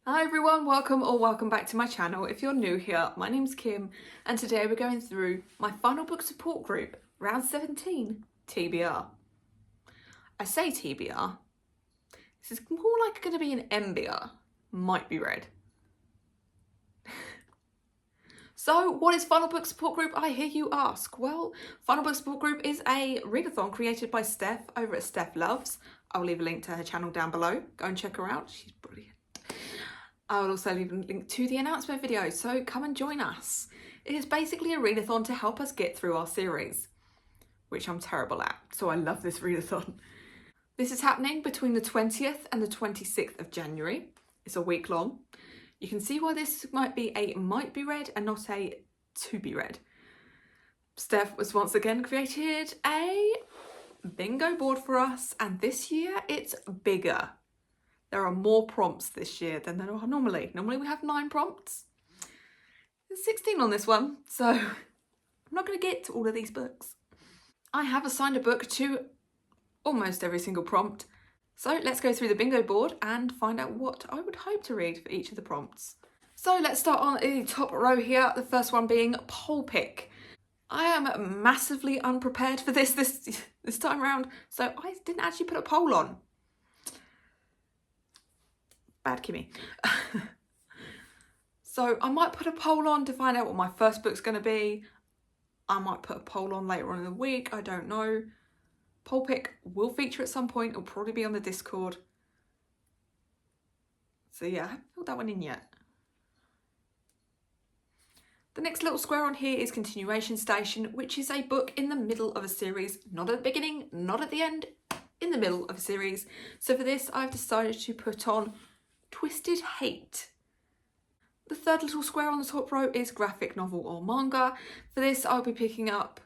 Hi everyone, welcome back to my channel. If you're new here, my name's Kim and today we're going through my final book support group, round 17, TBR. I say TBR, this is more like going to be an MBR, might be read. So what is Final Book Support Group, I hear you ask? Well, Final Book Support Group is a readathon created by Steph over at Steph Loves. I'll leave a link to her channel down below, go and check her out, she's brilliant. I will also leave a link to the announcement video, so come and join us. It is basically a readathon to help us get through our series, which I'm terrible at, so I love this readathon. This is happening between the 20th and the 26th of January. It's a week long. You can see why this might be a might be read and not a to be read. Steph was once again created a bingo board for us, and this year it's bigger. There are more prompts this year than there are normally. Normally we have 9 prompts. There's 16 on this one, so I'm not going to get to all of these books. I have assigned a book to almost every single prompt, so let's go through the bingo board and find out what I would hope to read for each of the prompts. So let's start on the top row here, the first one being poll pick. I am massively unprepared for this time around, so I didn't actually put a poll on. Bad Kimmy. So I might put a poll on to find out what my first book's going to be. I might put a poll on later on in the week, I don't know. Poll pick will feature at some point, it'll probably be on the Discord. So yeah, I haven't filled that one in yet. The next little square on here is Continuation Station, which is a book in the middle of a series, not at the beginning, not at the end, in the middle of a series. So for this, I've decided to put on Twisted Hate. The third little square on the top row is graphic novel or manga. For this, I'll be picking up,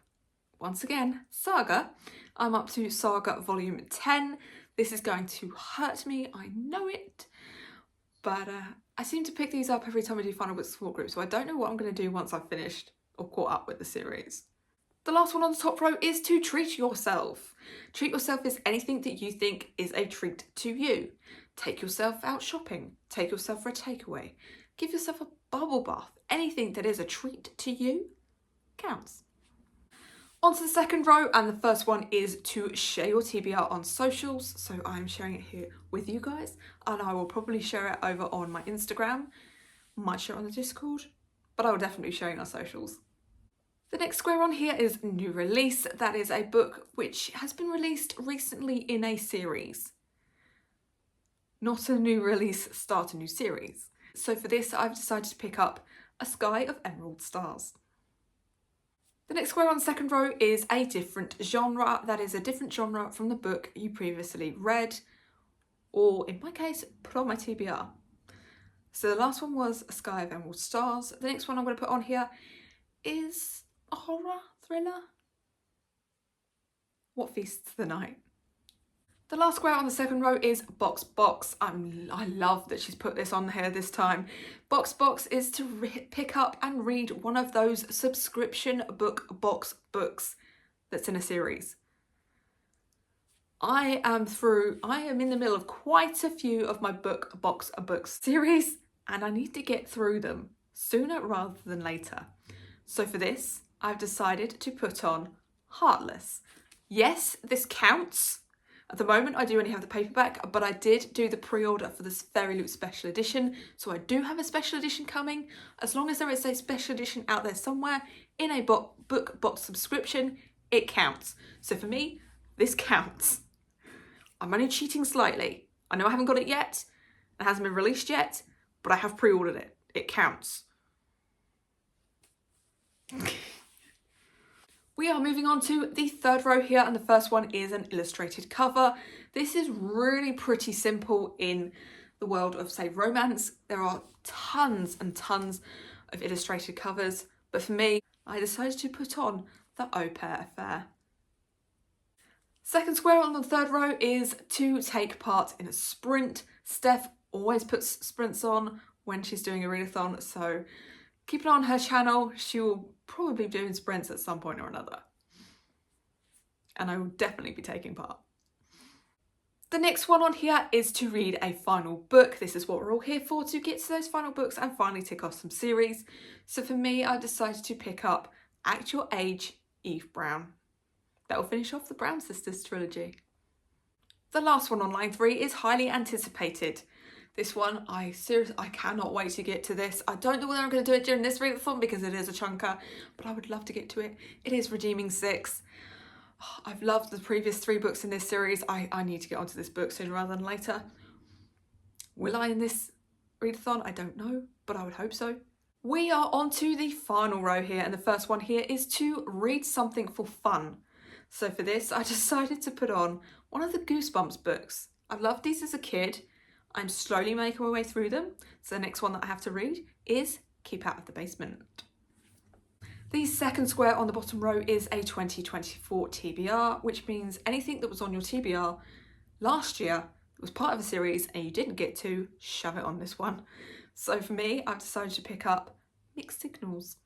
once again, Saga. I'm up to Saga volume 10. This is going to hurt me, I know it. But I seem to pick these up every time I do Final Book Support Group, so I don't know what I'm going to do once I've finished or caught up with the series. The last one on the top row is to treat yourself. Treat yourself is anything that you think is a treat to you. Take yourself out shopping. Take yourself for a takeaway. Give yourself a bubble bath. Anything that is a treat to you counts. On to the second row, and the first one is to share your TBR on socials. So I'm sharing it here with you guys, and I will probably share it over on my Instagram. Might share it on the Discord, but I will definitely be sharing our socials. The next square on here is new release. That is a book which has been released recently in a series. Not a new release, start a new series. So for this, I've decided to pick up A Sky of Emerald Stars. The next square on the second row is a different genre. That is a different genre from the book you previously read, or in my case, put on my TBR. So the last one was A Sky of Emerald Stars. The next one I'm going to put on here is a horror thriller. What Feasts the Night? The last square on the second row is Box Box. I love that she's put this on here this time. Box Box is to pick up and read one of those subscription book box books that's in a series. I am in the middle of quite a few of my book box books series, and I need to get through them sooner rather than later. So for this, I've decided to put on Heartless. Yes, this counts. At the moment, I do only have the paperback, but I did do the pre-order for this Fairy Loot special edition, so I do have a special edition coming. As long as there is a special edition out there somewhere in a book box subscription, it counts. So for me, this counts. I'm only cheating slightly. I know I haven't got it yet, it hasn't been released yet, but I have pre-ordered it. It counts. We are moving on to the third row here, and the first one is an illustrated cover. This is really pretty simple in the world of, say, romance. There are tons and tons of illustrated covers, but for me, I decided to put on the Au Pair Affair. Second square on the third row is to take part in a sprint. Steph always puts sprints on when she's doing a readathon, so keep an eye on her channel. She will probably be doing sprints at some point or another. And I will definitely be taking part. The next one on here is to read a final book. This is what we're all here for, to get to those final books and finally tick off some series. So for me, I decided to pick up Act Your Age, Eve Brown. That will finish off the Brown Sisters trilogy. The last one on line 3 is highly anticipated. This one, I cannot wait to get to this. I don't know whether I'm going to do it during this readathon because it is a chunker, but I would love to get to it. It is Redeeming 6. I've loved the previous 3 books in this series. I need to get onto this book sooner rather than later. Will I in this readathon? I don't know, but I would hope so. We are on to the final row here, and the first one here is to read something for fun. So for this, I decided to put on one of the Goosebumps books. I loved these as a kid. I'm slowly making my way through them. So the next one that I have to read is Keep Out of the Basement. The second square on the bottom row is a 2024 TBR, which means anything that was on your TBR last year that was part of a series and you didn't get to, shove it on this one. So for me, I've decided to pick up Mixed Signals.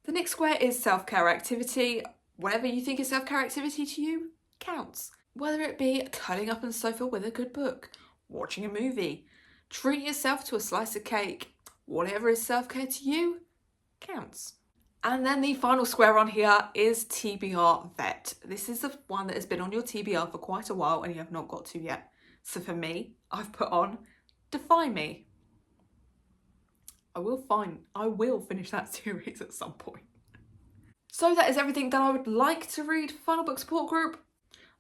The next square is self-care activity. Whatever you think is self-care activity to you counts. Whether it be curling up on the sofa with a good book, watching a movie, treating yourself to a slice of cake, whatever is self-care to you counts. And then the final square on here is TBR Vet. This is the one that has been on your TBR for quite a while and you have not got to yet. So for me, I've put on Defy Me. I will finish that series at some point. So that is everything that I would like to read for Final Book Support Group.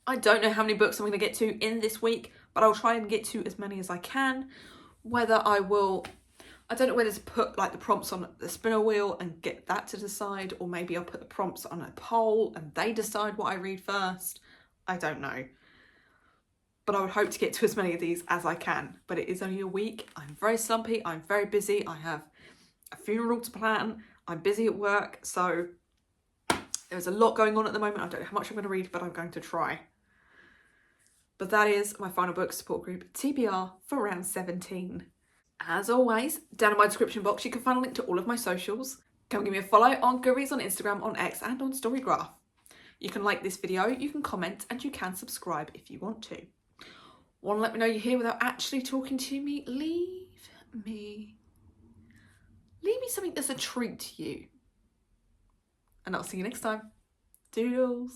I don't know how many books I'm going to get to in this week, but I'll try and get to as many as I can. I don't know whether to put like the prompts on the spinner wheel and get that to decide, or maybe I'll put the prompts on a poll and they decide what I read first. I don't know. But I would hope to get to as many of these as I can. But it is only a week. I'm very slumpy. I'm very busy. I have a funeral to plan. I'm busy at work. So there's a lot going on at the moment. I don't know how much I'm going to read, but I'm going to try. But that is my Final Book Support Group TBR for round 17. As always, down in my description box, you can find a link to all of my socials. Come give me a follow on Goodreads, on Instagram, on X, and on StoryGraph. You can like this video, you can comment, and you can subscribe if you want to. Want to let me know you're here without actually talking to me? Leave me something that's a treat to you. And I'll see you next time. Doodles.